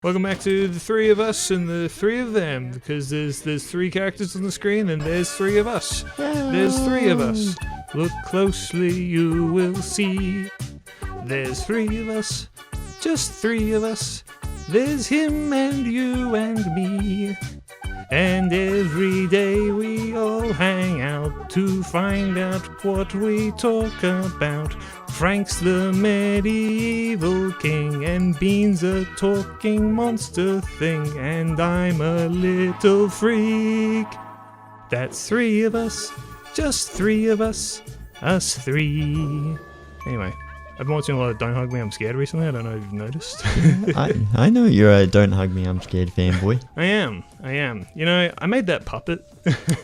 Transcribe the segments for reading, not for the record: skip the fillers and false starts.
Welcome back to the three of us and the three of them, because there's three characters on the screen and there's three of us. There's three of us. Look closely, you will see. There's three of us, just three of us. There's him and you and me. And every day we all hang out to find out what we talk about. Frank's the medieval king, and Bean's a talking monster thing, and I'm a little freak. That's three of us, just three of us three. Anyway, I've been watching a lot of Don't Hug Me, I'm Scared recently. I don't know if you've noticed. I know you're a Don't Hug Me, I'm Scared fanboy. I am. You know, I made that puppet.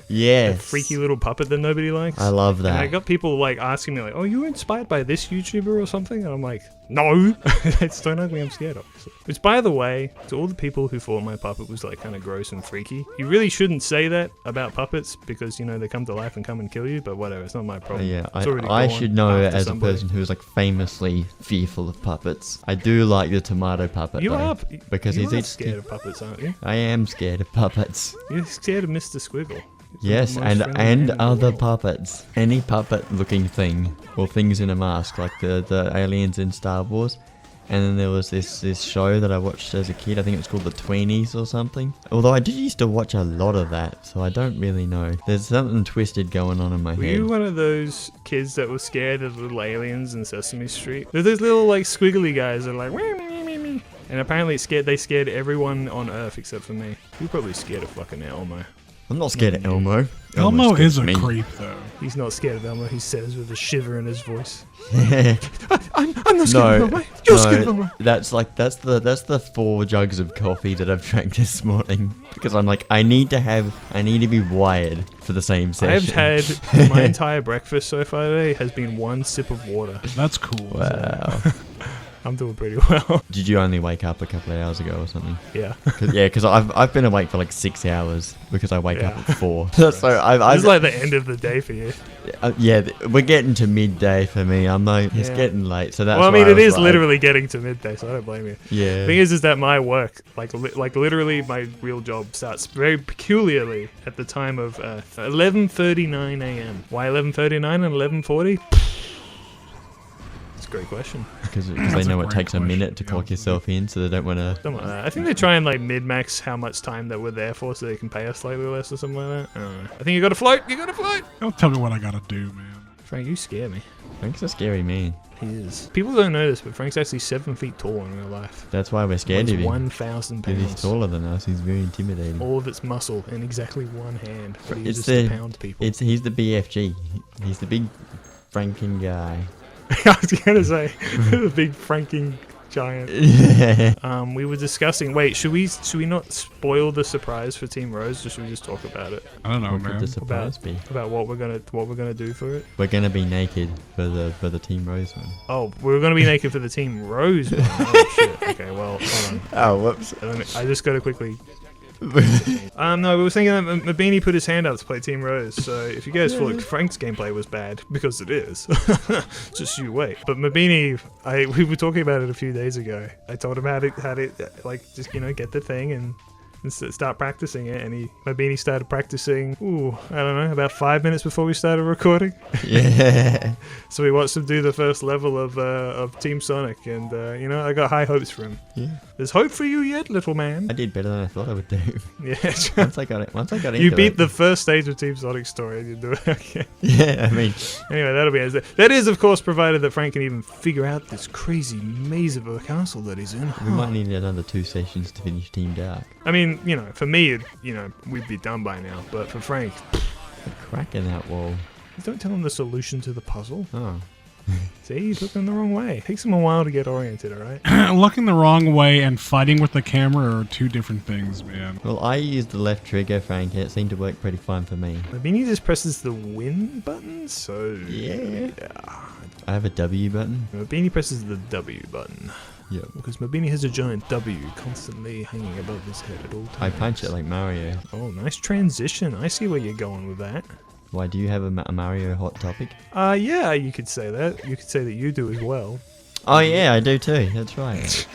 Yes. That freaky little puppet that nobody likes. I love that. And I got people like asking me like, oh, you were inspired by this YouTuber or something? And I'm like, no. It's Don't Hug Me, I'm Scared, obviously. Which, by the way, to all the people who thought my puppet was like kind of gross and freaky, you really shouldn't say that about puppets because, you know, they come to life and come and kill you, but whatever, it's not my problem. Yeah, I should know as a person who's like famously fearful of puppets. I do like the tomato puppet. You are because you are scared of puppets, aren't you? I am scared of puppets. You're scared of Mr. Squiggle. Yes, and other puppets. Any puppet-looking thing, or things in a mask, like the aliens in Star Wars. And then there was this show that I watched as a kid. I think it was called The Tweenies or something. Although I did used to watch a lot of that, so I don't really know. There's something twisted going on in my head. Were you one of those kids that was scared of little aliens in Sesame Street? There's those little like squiggly guys that are like, wee, me, me, me. And apparently they scared everyone on Earth except for me. You're probably scared of fucking Elmo. I'm not scared of Elmo. Elmo is a creep, though. He's not scared of Elmo, he says with a shiver in his voice. I'm not scared of Elmo. You're scared of Elmo. That's the 4 jugs of coffee that I've drank this morning. Because I'm like, I need to be wired for the same session. I've had my entire breakfast so far today has been 1 sip of water. That's cool. Wow. I'm doing pretty well. Did you only wake up a couple of hours ago or something? Yeah. Because I've been awake for like 6 hours because I wake up at 4. So this is like the end of the day for you. Yeah, we're getting to midday for me. I'm like, it's getting late, so that's. Well, I mean, it is literally getting to midday, so I don't blame you. Yeah. The thing is that my work, like literally, my real job starts very peculiarly at the time of 11:39 a.m. Why 11:39 and 11:40? Great question. Because they know it takes a minute to clock yourself in, so they don't want to. Something like that. I think they try and like mid-max how much time that we're there for, so they can pay us slightly less or something like that. I don't know. I think you got to float. Don't tell me what I gotta do, man. Frank, you scare me. Frank's a scary man. He is. People don't know this, but Frank's actually 7 feet tall in real life. That's why we're scared of him. 1,000 pounds. He's taller than us. He's very intimidating. All of its muscle in exactly one hand. But he uses to pound people. He's the BFG. He's the big Franken guy. I was gonna say the big franking giant. We were discussing. Wait, should we not spoil the surprise for Team Rose, or should we just talk about it? I don't know, what man. Could the surprise be? About what we're gonna do for it. We're gonna be naked for the Team Rose one. Oh, we're gonna be naked for the Team Rose one. Oh shit. Okay, well, hold on. Oh, whoops. I just gotta quickly. No, we were thinking that Mabini put his hand up to play Team Rose, so if you guys thought Frank's gameplay was bad, because it is, just you wait. But Mabini, we were talking about it a few days ago. I told him how to like, just, you know, get the thing and start practicing it, and Mabini started practicing, I don't know, about 5 minutes before we started recording. Yeah. So we watched him do the first level of Team Sonic, and you know, I got high hopes for him. Yeah. There's hope for you yet, little man. I did better than I thought I would do. Yeah. Once I got into you beat the first stage of Team Sonic's story, and you do it. Okay. Yeah, I mean. Anyway, that'll be as that is, of course, provided that Frank can even figure out this crazy maze of a castle that he's in. We might need another 2 sessions to finish Team Dark. I mean, you know, for me, we'd be done by now. But for Frank, a crack in that wall. Don't tell him the solution to the puzzle. Oh. See, he's looking the wrong way. It takes him a while to get oriented, alright? Looking the wrong way and fighting with the camera are 2 different things, man. Well, I used the left trigger, Frank, and it seemed to work pretty fine for me. Mabini just presses the win button, so... Yeah. I have a W button. Mabini presses the W button. Yep. Because Mabini has a giant W constantly hanging above his head at all times. I punch it like Mario. Oh, nice transition. I see where you're going with that. Why, do you have a Mario hot topic? Yeah, you could say that. You could say that you do as well. Oh yeah, I do too. That's right.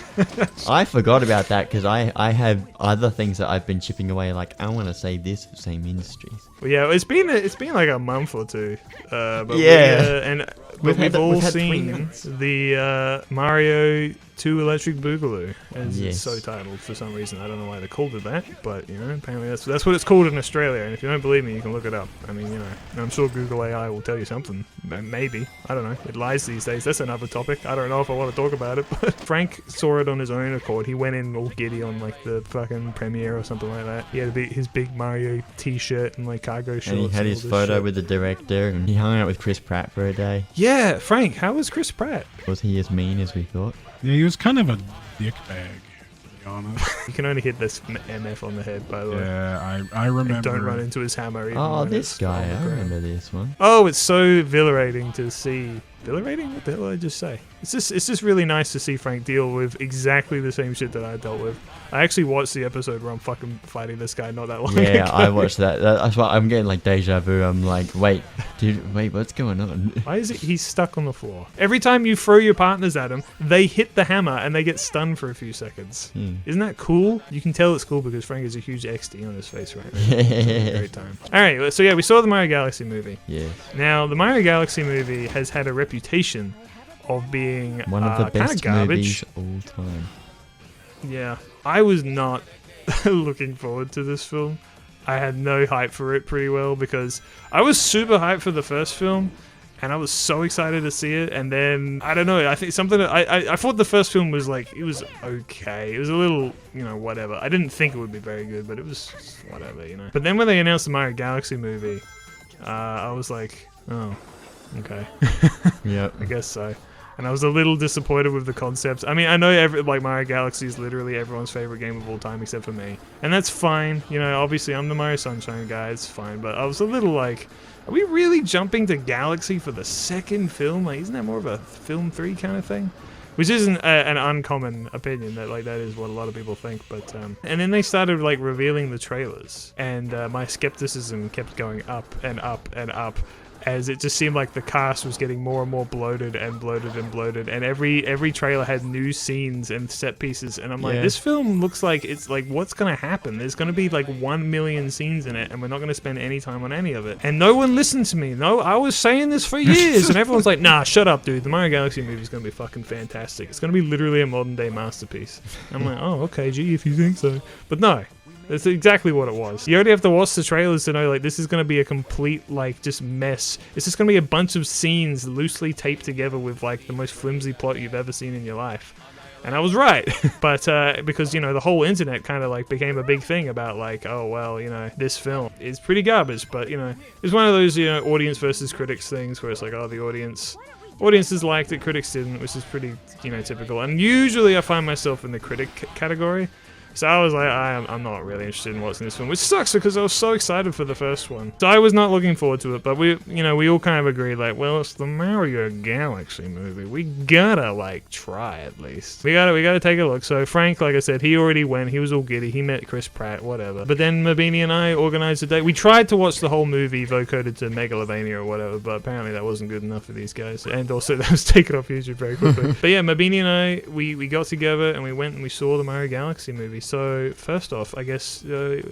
I forgot about that because I have other things that I've been chipping away. Like I want to say this for Same Industries. Well, yeah, it's been like a month or two. But Yeah. we've all had 3 seen months. the Mario 2 Electric Boogaloo, as it's Yes. so titled for some reason. I don't know why they called it that, but you know, apparently that's what it's called in Australia. And if you don't believe me, you can look it up. I mean, you know, I'm sure Google AI will tell you something. Maybe, I don't know. It lies these days. That's another topic. I don't know if I want to talk about it. But Frank saw it on his own accord. He went in all giddy on like the fucking premiere or something like that. He had his big Mario T-shirt and like cargo shorts. And he had all his this photo shit. with the director, and he hung out with Chris Pratt for a day. Yeah, Frank, how was Chris Pratt? Was he as mean as we thought? Yeah, he was kind of a dickbag, to be honest. You can only hit this MF on the head, by the way. Yeah, I remember. And don't run into his hammer. Even Oh, when this it's guy. on the I ground. remember this one. Oh, it's so exhilarating to see. Exhilarating? What the hell did I just say? It's just really nice to see Frank deal with exactly the same shit that I dealt with. I actually watched the episode where I'm fucking fighting this guy not that long ago. Yeah, I watched that. That's why I'm getting like deja vu. I'm like, wait, dude, what's going on? Why is it he's stuck on the floor? Every time you throw your partners at him, they hit the hammer and they get stunned for a few seconds. Isn't that cool? You can tell it's cool because Frank has a huge XD on his face right now. It's a great time. Alright, so yeah, we saw the Mario Galaxy movie. Yes. Now, the Mario Galaxy movie has had a reputation of being One of the kind of best garbage. movies all time. Yeah, I was not looking forward to this film. I had no hype for it pretty well because I was super hyped for the first film and I was so excited to see it. And then, I don't know, I think something that I thought the first film was like, it was okay. It was a little, you know, whatever. I didn't think it would be very good, but it was whatever, you know. But then when they announced the Mario Galaxy movie, I was like, oh, okay. Yep. I guess so. And I was a little disappointed with the concepts. I mean, I know Mario Galaxy is literally everyone's favorite game of all time except for me. And that's fine. You know, obviously I'm the Mario Sunshine guy, it's fine. But I was a little like, are we really jumping to Galaxy for the second film? Like, isn't that more of a film 3 kind of thing? Which isn't an uncommon opinion, that like that is what a lot of people think. But and then they started like revealing the trailers. And my skepticism kept going up and up and up, as it just seemed like the cast was getting more and more bloated and bloated and bloated, and every trailer had new scenes and set pieces, and I'm like, Yeah. this film looks like it's like, what's gonna happen? There's gonna be like 1 million scenes in it, and we're not gonna spend any time on any of it. And no one listened to me. No, I was saying this for years, and everyone's like, nah, shut up, dude. The Mario Galaxy movie is gonna be fucking fantastic. It's gonna be literally a modern day masterpiece. I'm like, oh, okay, gee, if you think so. But no. That's exactly what it was. You only have to watch the trailers to know, like, this is going to be a complete, like, just mess. It's just going to be a bunch of scenes loosely taped together with, like, the most flimsy plot you've ever seen in your life. And I was right. But, because, you know, the whole internet kind of, like, became a big thing about, like, oh, well, you know, this film is pretty garbage. But, you know, it's one of those, you know, audience versus critics things where it's like, oh, the audiences liked it, critics didn't, which is pretty, you know, typical. And usually I find myself in the critic category. So I was like, I'm not really interested in watching this film, which sucks because I was so excited for the first one. So I was not looking forward to it, but we all kind of agreed, like, well, it's the Mario Galaxy movie. We gotta, like, try at least. We gotta take a look. So Frank, like I said, he already went. He was all giddy. He met Chris Pratt, whatever. But then Mabini and I organized a date. We tried to watch the whole movie vocoded to Megalovania or whatever, but apparently that wasn't good enough for these guys. And also that was taken off YouTube very quickly. But yeah, Mabini and I, we got together and we went and we saw the Mario Galaxy movie. So first off, I guess, do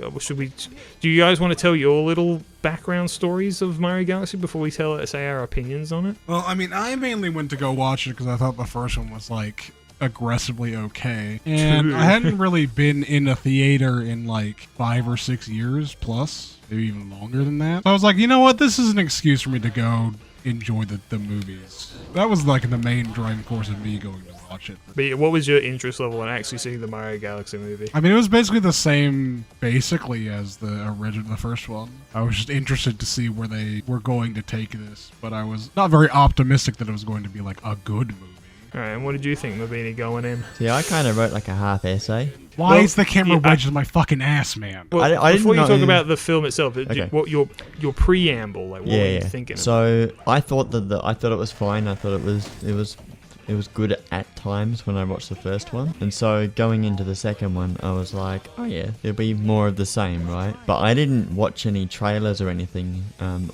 you guys want to tell your little background stories of Mario Galaxy before we say our opinions on it? Well, I mean, I mainly went to go watch it because I thought the first one was, like, aggressively okay. And True. I hadn't really been in a theater in, like, 5 or 6 years plus, maybe even longer than that. So I was like, you know what? This is an excuse for me to go enjoy the movies. That was, like, the main driving force of me going to watch it. But what was your interest level in actually seeing the Mario Galaxy movie? I mean, it was basically the same, basically, as the first one. I was just interested to see where they were going to take this, but I was not very optimistic that it was going to be, like, a good movie. Alright, and what did you think, Mabini, going in? See, I kind of wrote like a half essay. Why Well, is the camera yeah, wedged in my fucking ass, man? Well, I didn't before you know- talk about the film itself, Okay. what your preamble, like, what were you thinking? So I thought I thought it was fine. I thought it was good at times when I watched the first one. And so going into the second one, I was like, oh yeah, it'll be more of the same, right? But I didn't watch any trailers or anything.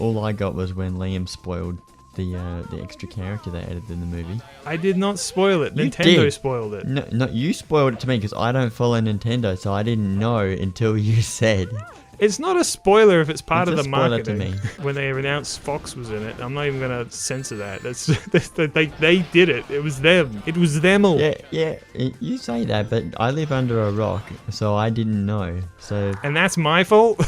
All I got was when Liam spoiled the extra character they added in the movie. I did not spoil it. You Nintendo did. spoiled it. No, you spoiled it to me because I don't follow Nintendo, so I didn't know until you said. It's not a spoiler if it's part It's of a the spoiler to marketing. me. When they announced Fox was in it, I'm not even gonna censor that. They did it. It was them. It was them all. Yeah, you say that, but I live under a rock, so I didn't know. So And that's my fault.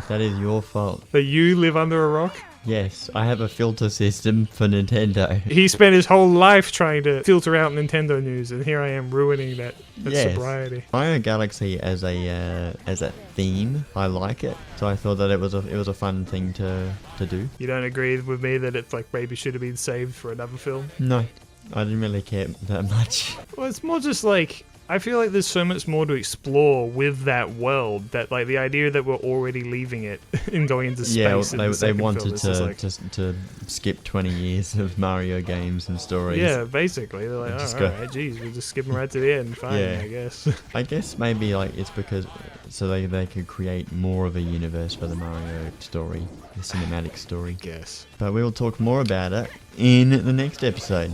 that is your fault. That you live under a rock. Yes, I have a filter system for Nintendo. He spent his whole life trying to filter out Nintendo news, and here I am ruining that Yes. sobriety. Mario Galaxy as a theme, I like it. So I thought that it was a fun thing to do. You don't agree with me that it's like maybe should have been saved for another film? No, I didn't really care that much. Well, it's more just like, I feel like there's so much more to explore with that world, that like the idea that we're already leaving it and going into space. Yeah, in the they second wanted film, it's just like, to skip 20 years of Mario games and stories. yeah, basically they're like, Just oh, go- alright, geez, we're just skipping right to the end. Fine, Yeah. I guess. I guess maybe like it's because so they could create more of a universe for the Mario story, the cinematic story. Guess. But we will talk more about it in the next episode.